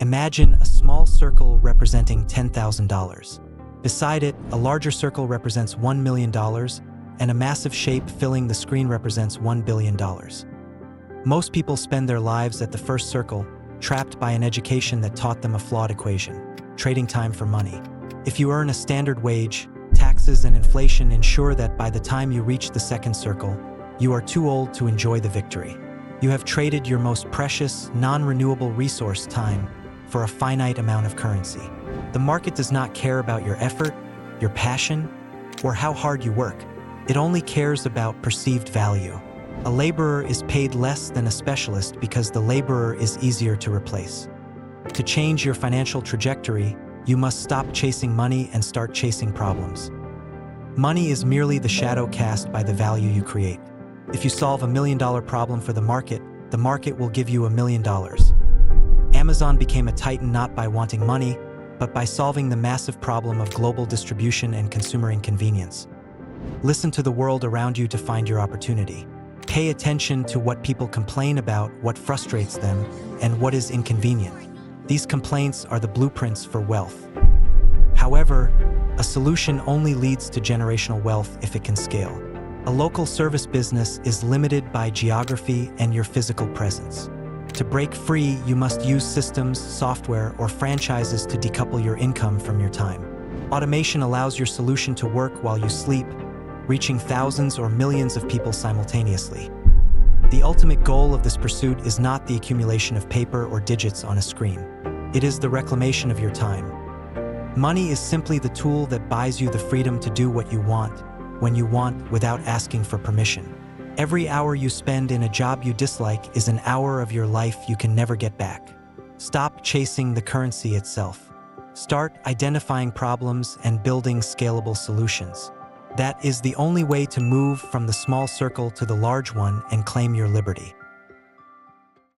Imagine a small circle representing $10,000. Beside it, a larger circle represents $1 million, and a massive shape filling the screen represents $1 billion. Most people spend their lives at the first circle, trapped by an education that taught them a flawed equation, trading time for money. If you earn a standard wage, taxes and inflation ensure that by the time you reach the second circle, you are too old to enjoy the victory. You have traded your most precious, non-renewable resource, time, for a finite amount of currency. The market does not care about your effort, your passion, or how hard you work. It only cares about perceived value. A laborer is paid less than a specialist because the laborer is easier to replace. To change your financial trajectory, you must stop chasing money and start chasing problems. Money is merely the shadow cast by the value you create. If you solve $1 million problem for the market will give you $1 million. Amazon became a titan not by wanting money, but by solving the massive problem of global distribution and consumer inconvenience. Listen to the world around you to find your opportunity. Pay attention to what people complain about, what frustrates them, and what is inconvenient. These complaints are the blueprints for wealth. However, a solution only leads to generational wealth if it can scale. A local service business is limited by geography and your physical presence. To break free, you must use systems, software, or franchises to decouple your income from your time. Automation allows your solution to work while you sleep, reaching thousands or millions of people simultaneously. The ultimate goal of this pursuit is not the accumulation of paper or digits on a screen. It is the reclamation of your time. Money is simply the tool that buys you the freedom to do what you want, when you want, without asking for permission. Every hour you spend in a job you dislike is an hour of your life you can never get back. Stop chasing the currency itself. Start identifying problems and building scalable solutions. That is the only way to move from the small circle to the large one and claim your liberty.